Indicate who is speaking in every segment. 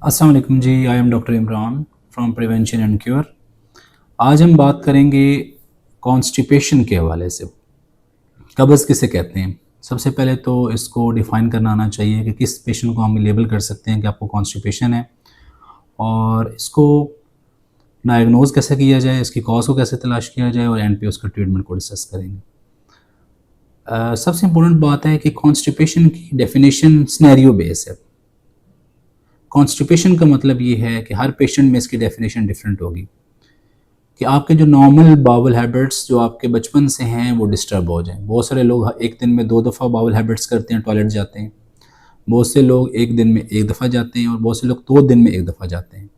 Speaker 1: अस्सलाम वालेकुम जी। I am doctor Imran from prevention and cure. आज हम बात करेंगे कॉन्स्टिपेशन के हवाले से। कब्ज़ किसे कहते हैं? सबसे पहले तो इसको डिफ़ाइन करना आना चाहिए कि किस पेशेंट को हम लेबल कर सकते हैं कि आपको कॉन्स्टिपेशन है, और इसको डायग्नोज़ कैसे किया जाए, इसकी कॉज़ को कैसे तलाश किया जाए, और एंड पे उसका ट्रीटमेंट को डिस्कस करेंगे। सबसे इम्पोर्टेंट बात है कि कॉन्स्टिपेशन की डेफिनेशन सिनेरियो बेस है। कॉन्स्टिपेशन का मतलब ये है कि हर पेशेंट में इसकी डेफिनेशन डिफरेंट होगी, कि आपके जो नॉर्मल बावल हैबिट्स जो आपके बचपन से हैं वो डिस्टर्ब हो जाएं। बहुत सारे लोग एक दिन में 2 दफ़ा बावल हैबिट्स करते हैं, टॉयलेट जाते हैं। बहुत से लोग एक दिन में 1 दफ़ा जाते हैं, और बहुत से लोग 2 दिन में 1 दफ़ा जाते हैं।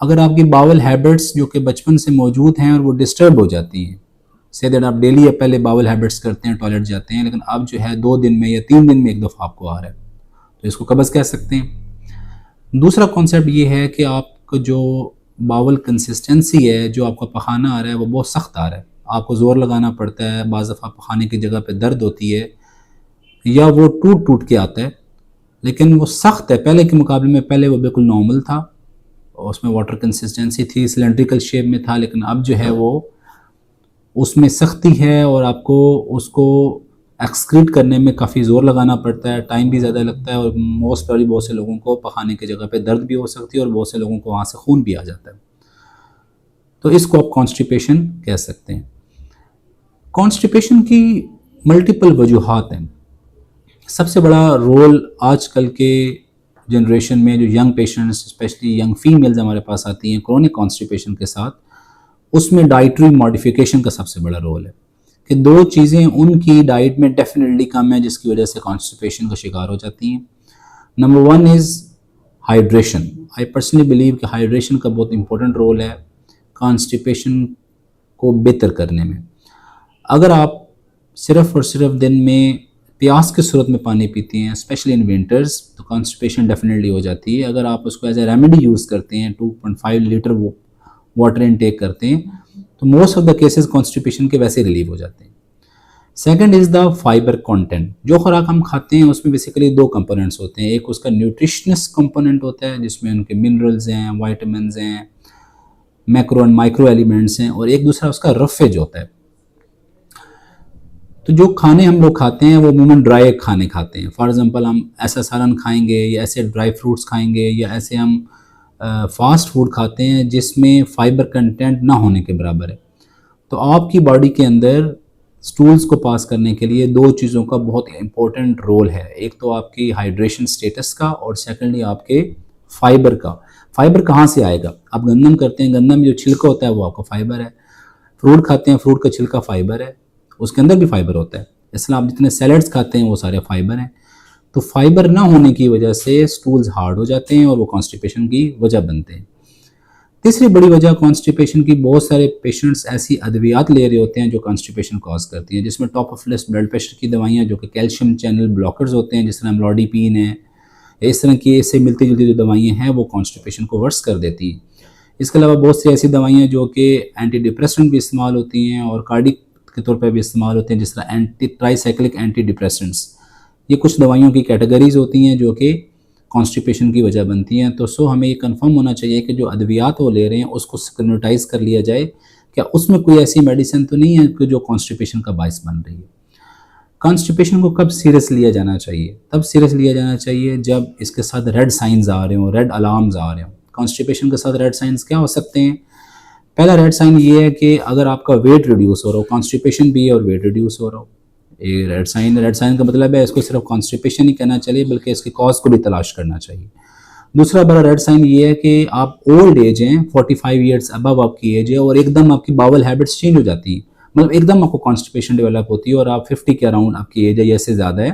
Speaker 1: अगर आपकी बावल हैबिट्स जो कि बचपन से मौजूद हैं और वो डिस्टर्ब हो जाती हैं, से दैट आप डेली या पहले बावल हैबिट्स करते हैं, टॉयलेट जाते हैं, लेकिन अब जो है 2 दिन में या 3 दिन में 1 दफ़ा आपको आ रहा है, तो इसको कब्ज़ कह सकते हैं। दूसरा कॉन्सेप्ट ये है कि आपको जो बावल कंसिस्टेंसी है, जो आपका पखाना आ रहा है वो बहुत सख्त आ रहा है, आपको ज़ोर लगाना पड़ता है, बाज़ दफ़ा पखाने की जगह पे दर्द होती है, या वो टूट टूट के आता है, लेकिन वो सख्त है। पहले के मुकाबले में पहले वो बिल्कुल नॉर्मल था, और उसमें वाटर कंसिस्टेंसी थी, सिलेंड्रिकल शेप में था, लेकिन अब जो है वो उसमें सख्ती है, और आपको उसको एक्सक्रीट करने में काफ़ी ज़ोर लगाना पड़ता है, टाइम भी ज़्यादा लगता है, और मोस्ट प्रॉब्ली बहुत से लोगों को पखाने की जगह पे दर्द भी हो सकती है, और बहुत से लोगों को वहाँ से खून भी आ जाता है। तो इसको आप कॉन्स्टिपेशन कह सकते हैं। कॉन्स्टिपेशन की मल्टीपल वजूहात हैं। सबसे बड़ा रोल आजकल के जनरेशन में जो young patients, specially young females हमारे पास आती हैं क्रोनिक कॉन्स्टिपेशन के साथ, उसमें डाइटरी मॉडिफिकेशन का सबसे बड़ा रोल है, कि 2 चीज़ें उनकी डाइट में डेफिनेटली कम है जिसकी वजह से कॉन्स्टिपेशन का शिकार हो जाती हैं। Number 1 is hydration. I personally believe कि हाइड्रेशन का बहुत इंपॉर्टेंट रोल है कॉन्स्टिपेशन को बेहतर करने में। अगर आप सिर्फ़ और सिर्फ दिन में प्यास की सूरत में पानी पीती हैं, स्पेशली इन विंटर्स, तो कॉन्स्टिपेशन डेफिनेटली हो जाती है। अगर आप उसको एज ए रेमेडी यूज़ करते हैं, 2.5 लीटर वाटर इनटेक करते हैं, तो most of the cases constipation के वैसे रिलीव हो जाते हैं। Second is the fibre content. जो खुराक हम खाते हैं उसमें बेसिकली 2 कंपोनेंट्स होते हैं। एक उसका न्यूट्रिशनस कंपोनेंट होता है जिसमें उनके मिनरल्स हैं, वाइटामिन्स हैं, मैक्रो एंड माइक्रो एलिमेंट्स हैं, और एक दूसरा उसका रफेज होता है। तो जो खाने हम लोग खाते हैं वो अमूमन ड्राई खाने खाते हैं। फॉर एग्जांपल हम ऐसा सालन खाएंगे, या ऐसे ड्राई फ्रूट्स खाएंगे, या ऐसे हम फास्ट फूड खाते हैं जिसमें फाइबर कंटेंट ना होने के बराबर है। तो आपकी बॉडी के अंदर स्टूल्स को पास करने के लिए 2 चीज़ों का बहुत इंपॉर्टेंट रोल है। एक तो आपकी हाइड्रेशन स्टेटस का, और सेकेंडली आपके फाइबर का। फाइबर कहाँ से आएगा? आप गंदम करते हैं, गंदम में जो छिलका होता है वो आपका फाइबर है। फ्रूट खाते हैं, फ्रूट का छिलका फाइबर है, उसके अंदर भी फाइबर होता है। इसलिए आप जितने सैलड्स खाते हैं वो सारे फाइबर हैं। तो फाइबर ना होने की वजह से स्टूल्स हार्ड हो जाते हैं, और वो कॉन्स्टिपेशन की वजह बनते हैं। तीसरी बड़ी वजह कॉन्स्टिपेशन की, बहुत सारे पेशेंट्स ऐसी अद्वियात ले रहे होते हैं जो कॉन्स्टिपेशन कॉज करती हैं, जिसमें top of list blood pressure की दवाइयाँ जो कि कैल्शियम चैनल ब्लॉकर्स होते हैं, जिस तरह अम्लोडिपिन है, इस तरह की इससे मिलती जुलती जो दवाइयाँ हैं वो कॉन्स्टिपेशन को वर्स कर देती हैं। इसके अलावा बहुत सी ऐसी दवाइयाँ जो कि एंटी डिप्रेसेंट भी इस्तेमाल होती हैं और कार्डिक के तौर पर भी इस्तेमाल होते हैं, जिस तरह ट्राईसाइक्लिक एंटी डिप्रेसेंट्स। ये कुछ दवाइयों की कैटेगरीज होती हैं जो कि कॉन्स्टिपेशन की वजह बनती हैं। तो हमें ये कंफर्म होना चाहिए कि जो अद्वियात वो ले रहे हैं उसको स्क्रीनिटाइज कर लिया जाए, क्या उसमें कोई ऐसी मेडिसिन तो नहीं है कि जो कॉन्स्टिपेशन का बायस बन रही है। कॉन्स्टिपेशन को कब सीरियस लिया जाना चाहिए? तब सीरियस लिया जाना चाहिए जब इसके साथ रेड साइंस आ रहे हों, रेड अलार्म्स आ रहे हों। कॉन्स्टिपेशन के साथ रेड साइंस क्या हो सकते हैं? पहला रेड साइन ये है कि अगर आपका वेट रिड्यूस हो रहा हो, कॉन्स्टिपेशन भी है और वेट रिड्यूस हो रहा हो, ये रेड साइन का मतलब है इसको सिर्फ कॉन्स्टिपेशन ही कहना चाहिए, बल्कि इसकी कॉज को भी तलाश करना चाहिए। दूसरा बड़ा रेड साइन ये है कि आप ओल्ड एज हैं, 45 ईयर्स अबव आपकी एज है, और एकदम आपकी बावल हैबिट्स चेंज हो जाती हैं, मतलब एकदम आपको कॉन्स्टिपेशन डेवलप होती है और आप 50 के अराउंड आपकी एज है या इससे ज़्यादा है,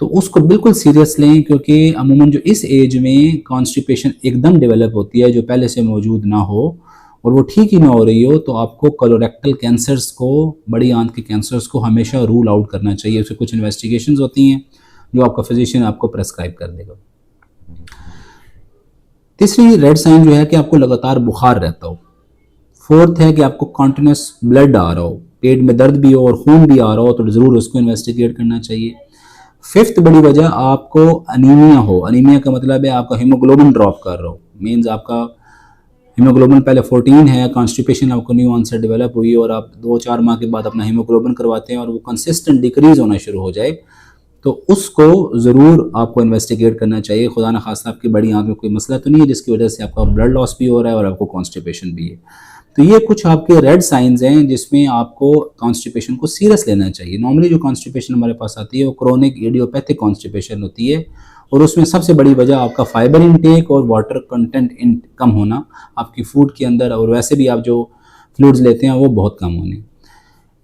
Speaker 1: तो उसको बिल्कुल सीरियस लें, क्योंकि अमूमन जो इस एज में कॉन्स्टिपेशन एकदम डेवलप होती है जो पहले से मौजूद ना हो, और वो ठीक ही ना हो रही हो, तो आपको कोलोरेक्टल कैंसर्स को, बड़ी आंत के कैंसर्स को हमेशा रूल आउट करना चाहिए। उससे कुछ इन्वेस्टिगेशंस होती हैं जो आपका फिजिशियन आपको प्रेस्क्राइब कर देगा। तीसरी रेड साइन जो है कि आपको लगातार बुखार रहता हो। फोर्थ है कि आपको कॉन्टिन्यूस ब्लड आ रहा हो, पेट में दर्द भी हो और खून भी आ रहा हो, तो ज़रूर उसको इन्वेस्टिगेट करना चाहिए। फिफ्थ बड़ी वजह आपको अनीमिया हो। अनीमिया का मतलब है आपका हीमोग्लोबिन ड्रॉप कर रहा हो, मीन्स आपका हीमोग्लोबिन पहले 14 है, कॉन्स्टिपेशन आपको न्यू ऑनसेट डेवलप हुई और आप 2-4 माह के बाद अपना हीमोग्लोबिन करवाते हैं और वो कंसिस्टेंट डिक्रीज होना शुरू हो जाए, तो उसको ज़रूर आपको इन्वेस्टिगेट करना चाहिए। खुदा न खास्ता आपकी बड़ी आंख में कोई मसला तो नहीं है जिसकी वजह से आपका ब्लड लॉस भी हो रहा है और आपको कॉन्स्टिपेशन भी है। तो ये कुछ आपके रेड साइंस हैं जिसमें आपको कॉन्स्टिपेशन को सीरियस लेना चाहिए। नॉर्मली जो कॉन्स्टिपेशन हमारे पास आती है वो क्रोनिक इडियोपैथिक कॉन्स्टिपेशन होती है और उसमें सबसे बड़ी वजह आपका फाइबर इनटेक और वाटर कंटेंट कम होना आपकी फूड के अंदर, और वैसे भी आप जो फ्लूइड्स लेते हैं वो बहुत कम होने।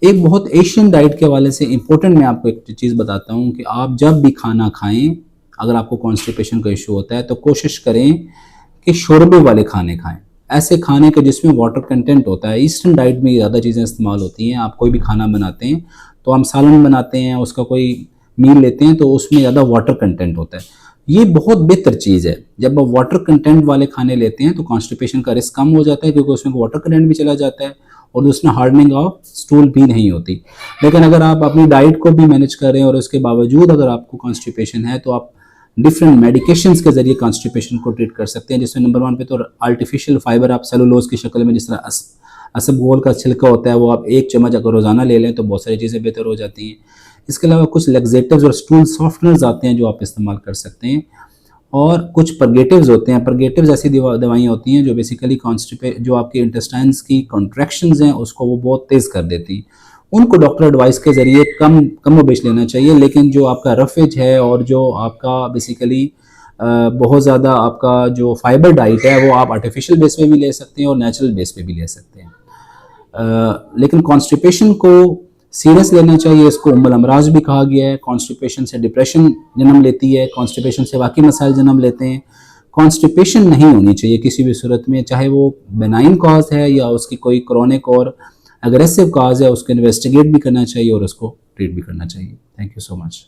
Speaker 1: एक बहुत एशियन डाइट के हवाले से इंपॉर्टेंट मैं आपको एक चीज़ बताता हूँ कि आप जब भी खाना खाएं, अगर आपको कॉन्स्टिपेशन का इशू होता है तो कोशिश करें कि शोरबे वाले खाने खाएं, ऐसे खाने के जिसमें वाटर कंटेंट होता है। ईस्टर्न डाइट में ज़्यादा चीज़ें इस्तेमाल होती हैं। आप कोई भी खाना बनाते हैं तो हम सालन बनाते हैं, उसका कोई मील लेते हैं तो उसमें ज़्यादा वाटर कंटेंट होता है। ये बहुत बेहतर चीज़ है। जब आप वाटर कंटेंट वाले खाने लेते हैं तो कॉन्स्टिपेशन का रिस्क कम हो जाता है क्योंकि उसमें वाटर कंटेंट भी चला जाता है और उसमें हार्डनिंग ऑफ स्टूल भी नहीं होती। लेकिन अगर आप अपनी डाइट को भी मैनेज करें और उसके बावजूद अगर आपको कॉन्स्टिपेशन है तो आप डिफरेंट मेडिकेशंस के जरिए कॉन्स्टिपेशन को ट्रीट कर सकते हैं, जिसमें नंबर 1 पे तो आर्टिफिशियल फाइबर आप सेलुलोज की शक्ल में, जिस तरह असबगोल का छिलका होता है, वो आप 1 चम्मच अगर रोज़ाना ले लें तो बहुत सारी चीज़ें बेहतर हो जाती हैं। इसके अलावा कुछ लेक्सेटिव्स और स्टूल सॉफ्टनर्स आते हैं जो आप इस्तेमाल कर सकते हैं, और कुछ परगेटिव्स होते हैं। परगेटिव्स ऐसी दवाइयाँ होती हैं जो बेसिकली जो आपके इंटेस्टाइन्स की कॉन्ट्रैक्शंस हैं उसको वो बहुत तेज़ कर देती हैं। उनको डॉक्टर एडवाइस के ज़रिए कम बेच लेना चाहिए। लेकिन जो आपका रफेज है और जो आपका बेसिकली बहुत ज़्यादा आपका जो फाइबर डाइट है वो आप आर्टिफिशियल बेस पे भी ले सकते हैं और नेचुरल बेस पे भी ले सकते हैं। लेकिन कॉन्स्टिपेशन को सीरियस लेना चाहिए। इसको उम्मुल अमराज भी कहा गया है। कॉन्स्टिपेशन से डिप्रेशन जन्म लेती है, कॉन्स्टिपेशन से बाकी मसाइल जन्म लेते हैं। कॉन्स्टिपेशन नहीं होनी चाहिए किसी भी सूरत में, चाहे वो बेनाइन कॉज है या उसकी कोई क्रॉनिक और अग्रेसिव कॉज है, उसको इन्वेस्टिगेट भी करना चाहिए और उसको ट्रीट भी करना चाहिए। Thank you so much.